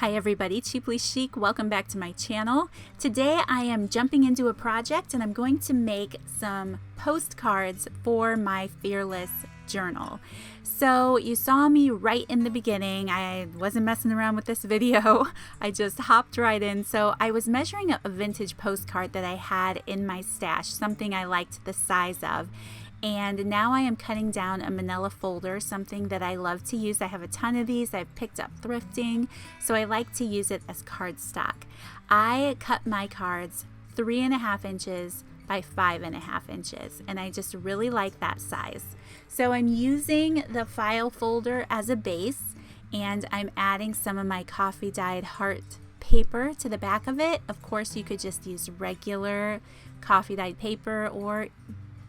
Hi everybody, Cheaply Chic, welcome back to my channel. Today I am jumping into a project and I'm going to make some postcards for my Fearless journal. So you saw me right in the beginning. I wasn't messing around with this video. I just hopped right in. So I was measuring a vintage postcard that I had in my stash, something I liked the size of. And now I am cutting down a manila folder, something that I love to use. I have a ton of these. I've picked up thrifting, so I like to use it as cardstock. I cut my cards 3.5 inches by 5.5 inches, and I just really like that size. So I'm using the file folder as a base, and I'm adding some of my coffee dyed heart paper to the back of it. Of course, you could just use regular coffee dyed paper or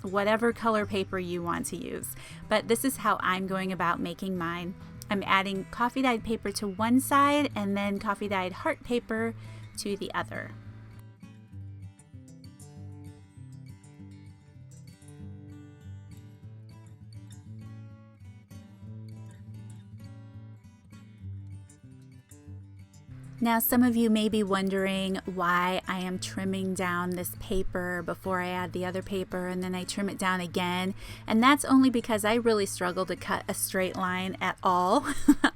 whatever color paper you want to use. But this is how I'm going about making mine. I'm adding coffee dyed paper to one side and then coffee dyed heart paper to the other. Now, some of you may be wondering why I am trimming down this paper before I add the other paper and then I trim it down again. And that's only because I really struggle to cut a straight line at all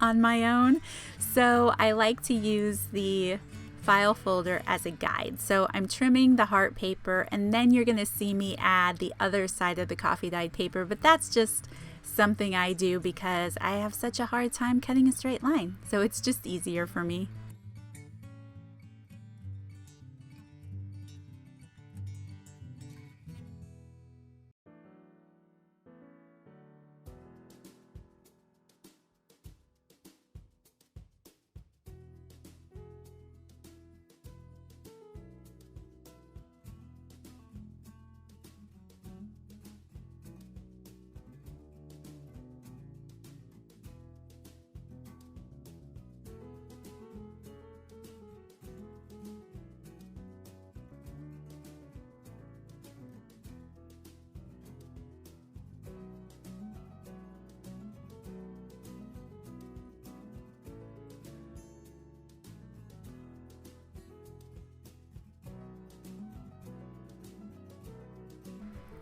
on my own. So I like to use the file folder as a guide. So I'm trimming the heart paper and then you're going to see me add the other side of the coffee dyed paper. But that's just something I do because I have such a hard time cutting a straight line. So it's just easier for me.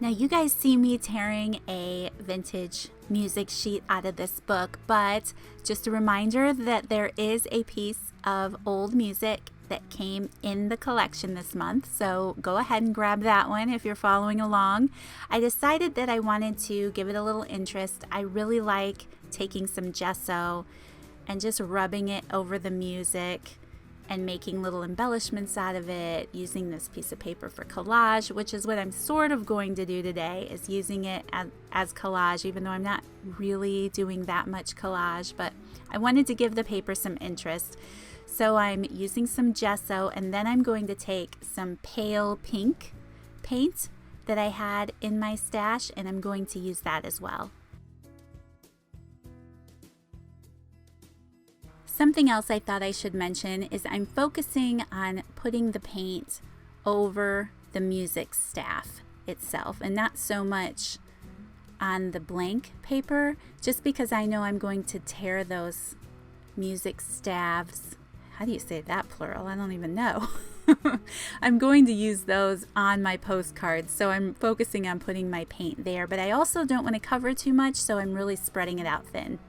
Now you guys see me tearing a vintage music sheet out of this book, but just a reminder that there is a piece of old music that came in the collection this month, so go ahead and grab that one if you're following along. I decided that I wanted to give it a little interest. I really like taking some gesso and just rubbing it over the music and making little embellishments out of it, using this piece of paper for collage, which is what I'm sort of going to do today, is using it as collage, even though I'm not really doing that much collage, but I wanted to give the paper some interest. So I'm using some gesso, and then I'm going to take some pale pink paint that I had in my stash, and I'm going to use that as well. Something else I thought I should mention is I'm focusing on putting the paint over the music staff itself and not so much on the blank paper, just because I know I'm going to tear those music staffs. How do you say that plural? I don't even know. I'm going to use those on my postcards, so I'm focusing on putting my paint there, but I also don't want to cover too much, so I'm really spreading it out thin.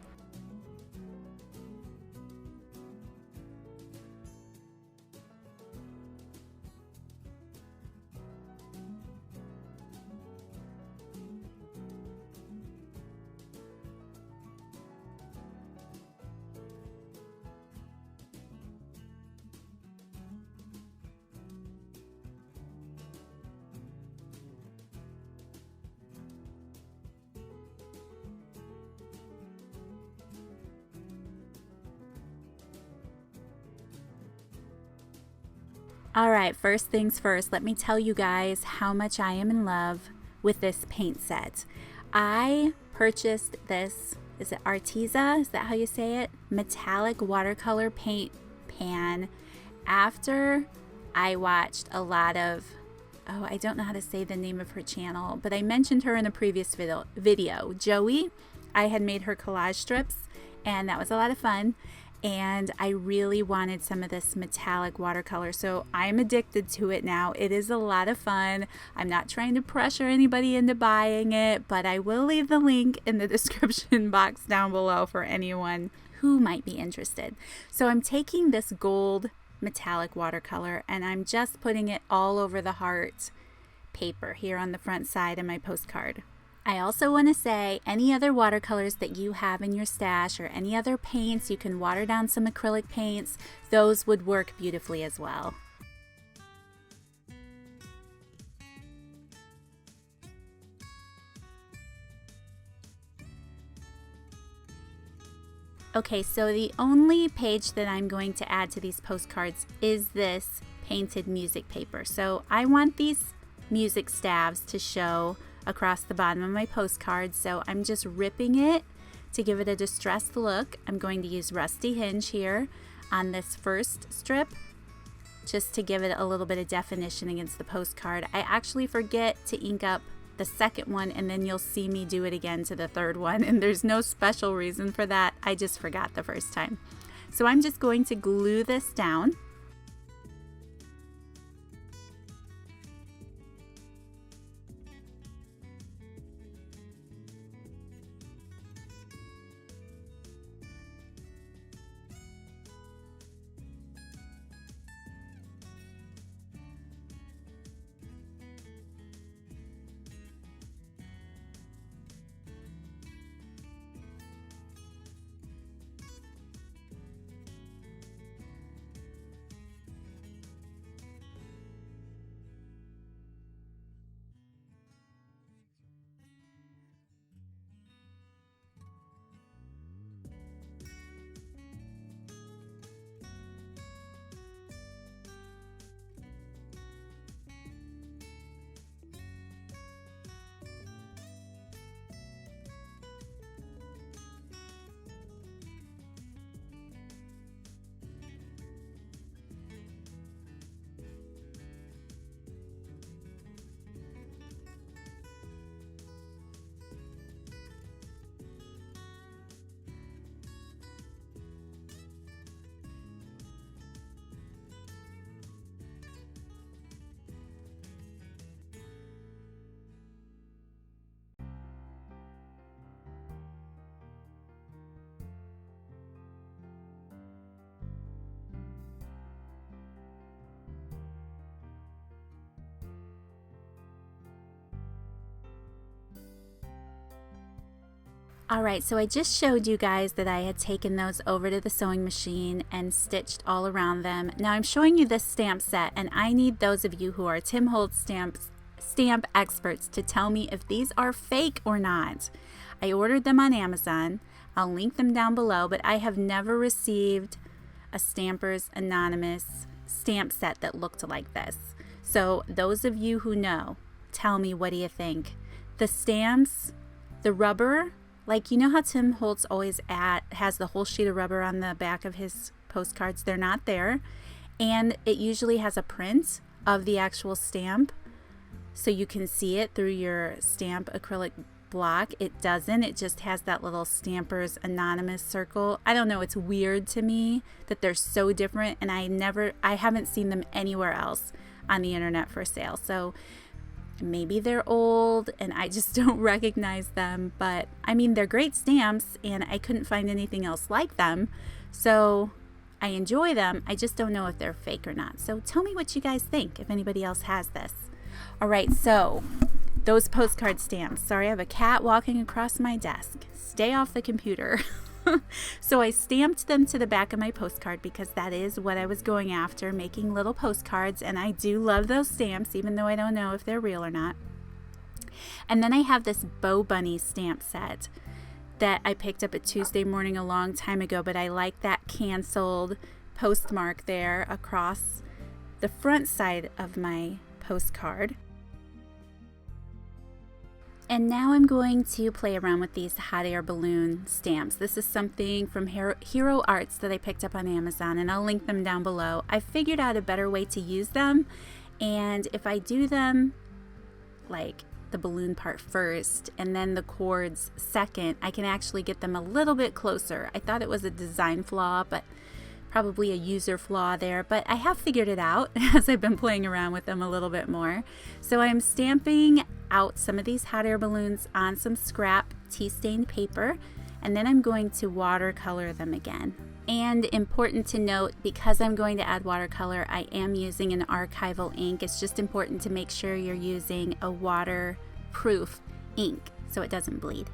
All right, first things first, let me tell you guys how much I am in love with this paint set. I purchased this, is it Arteza? Is that how you say it? Metallic watercolor paint pan after I watched a lot of, I don't know how to say the name of her channel, but I mentioned her in a previous video. Joey, I had made her collage strips and that was a lot of fun. and I really wanted some of this metallic watercolor, so I'm addicted to it now. It is a lot of fun. I'm not trying to pressure anybody into buying it, but I will leave the link in the description box down below for anyone who might be interested. So I'm taking this gold metallic watercolor and I'm just putting it all over the heart paper here on the front side of my postcard. I also want to say any other watercolors that you have in your stash or any other paints, you can water down some acrylic paints. Those would work beautifully as well. Okay, so the only page that I'm going to add to these postcards is this painted music paper. So I want these music stabs to show across the bottom of my postcard, so I'm just ripping it to give it a distressed look. I'm going to use Rusty Hinge here on this first strip just to give it a little bit of definition against the postcard. I actually forget to ink up the second one, and then you'll see me do it again to the third one, and there's no special reason for that. I just forgot the first time. So I'm just going to glue this down. Alright, so I just showed you guys that I had taken those over to the sewing machine and stitched all around them. Now I'm showing you this stamp set, and I need those of you who are Tim Holtz stamp experts to tell me if these are fake or not. I ordered them on Amazon. I'll link them down below, but I have never received a Stampers Anonymous stamp set that looked like this. So those of you who know, tell me, what do you think? The stamps, the rubber, like, you know how Tim Holtz always has the whole sheet of rubber on the back of his postcards? They're not there. And it usually has a print of the actual stamp, so you can see it through your stamp acrylic block. It doesn't. It just has that little Stampers Anonymous circle. I don't know. It's weird to me that they're so different, and I haven't seen them anywhere else on the internet for sale. So maybe they're old and I just don't recognize them, but I mean, they're great stamps and I couldn't find anything else like them, so I enjoy them. I just don't know if they're fake or not. So tell me what you guys think, if anybody else has this. All right, so those postcard stamps. Sorry, I have a cat walking across my desk. Stay off the computer. So I stamped them to the back of my postcard because that is what I was going after, making little postcards, and I do love those stamps, even though I don't know if they're real or not. And then I have this Bow Bunny stamp set that I picked up at Tuesday Morning a long time ago, but I like that canceled postmark there across the front side of my postcard. And now I'm going to play around with these hot air balloon stamps. This is something from Hero Arts that I picked up on Amazon, and I'll link them down below. I figured out a better way to use them, and if I do them like the balloon part first and then the cords second, I can actually get them a little bit closer. I thought it was a design flaw, but probably a user flaw there, but I have figured it out as I've been playing around with them a little bit more. So I'm stamping out some of these hot air balloons on some scrap tea stained paper, and then I'm going to watercolor them again. And important to note, because I'm going to add watercolor, I am using an archival ink. It's just important to make sure you're using a waterproof ink so it doesn't bleed.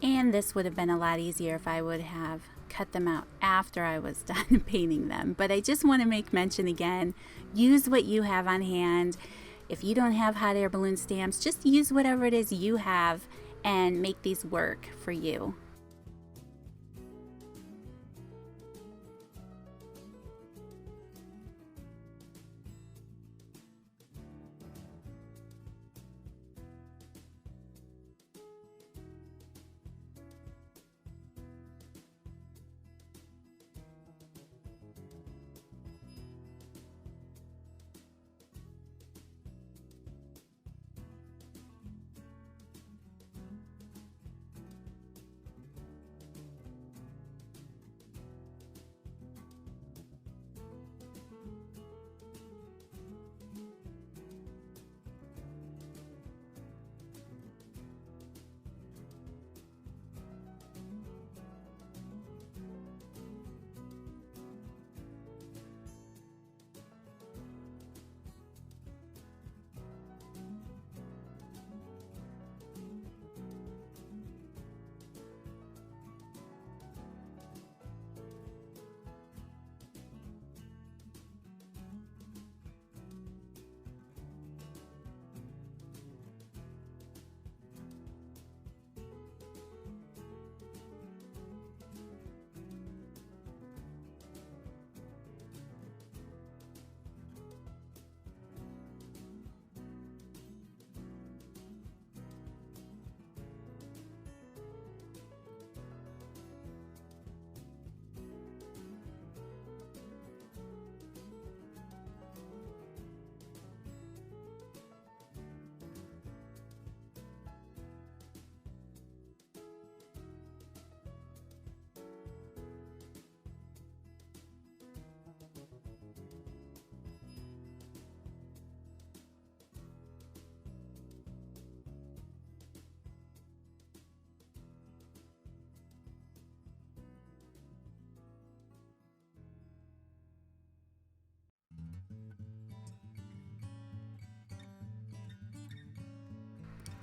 And this would have been a lot easier if I would have cut them out after I was done painting them. But I just want to make mention again, use what you have on hand. If you don't have hot air balloon stamps, just use whatever it is you have and make these work for you.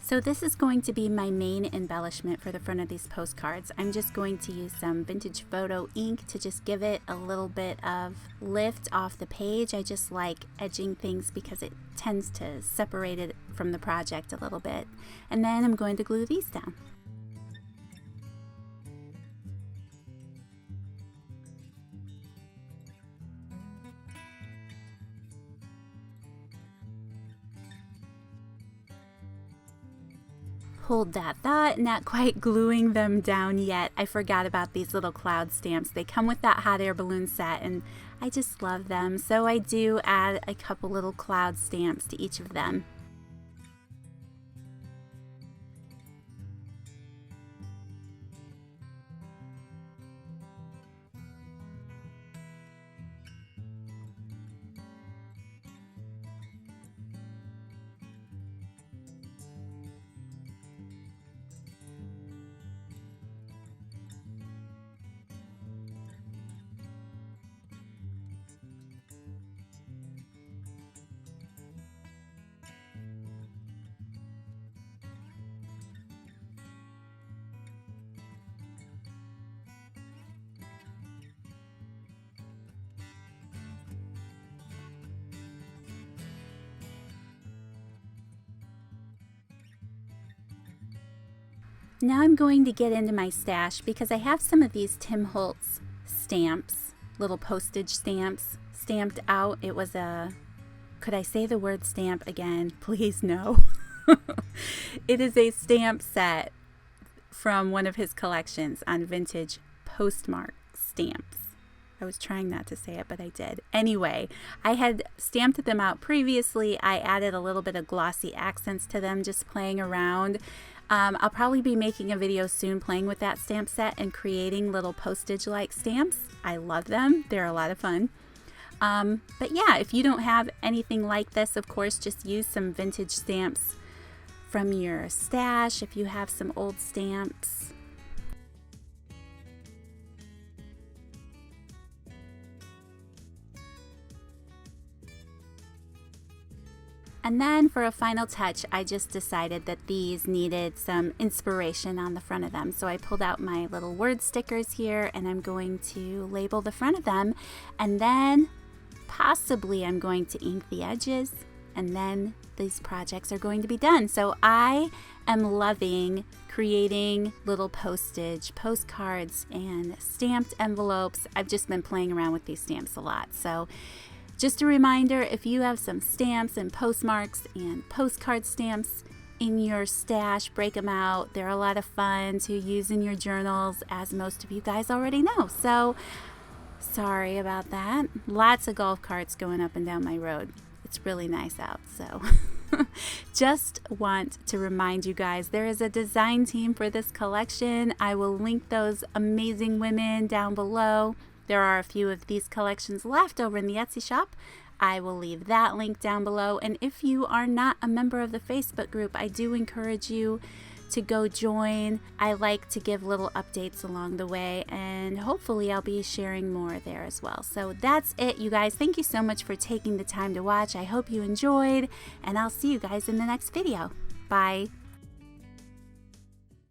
So this is going to be my main embellishment for the front of these postcards. I'm just going to use some vintage photo ink to just give it a little bit of lift off the page. I just like edging things because it tends to separate it from the project a little bit. And then I'm going to glue these down. Hold that thought, not quite gluing them down yet. I forgot about these little cloud stamps. They come with that hot air balloon set and I just love them. So I do add a couple little cloud stamps to each of them. Now I'm going to get into my stash because I have some of these Tim Holtz stamps, little postage stamps stamped out. It was a, could I say the word stamp again? Please no. It is a stamp set from one of his collections on vintage postmark stamps. I was trying not to say it, but I did. Anyway, I had stamped them out previously. I added a little bit of glossy accents to them, just playing around. I'll probably be making a video soon playing with that stamp set and creating little postage-like stamps. I love them. They're a lot of fun. But yeah, if you don't have anything like this, of course, just use some vintage stamps from your stash if you have some old stamps. And then for a final touch, I just decided that these needed some inspiration on the front of them. So I pulled out my little word stickers here and I'm going to label the front of them. And then possibly I'm going to ink the edges. And then these projects are going to be done. So I am loving creating little postage, postcards, and stamped envelopes. I've just been playing around with these stamps a lot. So just a reminder, if you have some stamps and postmarks and postcard stamps in your stash, break them out. They're a lot of fun to use in your journals, as most of you guys already know. So sorry about that. Lots of golf carts going up and down my road. It's really nice out, so just want to remind you guys there is a design team for this collection. I will link those amazing women down below. There are a few of these collections left over in the Etsy shop. I will leave that link down below. And if you are not a member of the Facebook group, I do encourage you to go join. I like to give little updates along the way, and hopefully I'll be sharing more there as well. So that's it, you guys. Thank you so much for taking the time to watch. I hope you enjoyed, and I'll see you guys in the next video. Bye.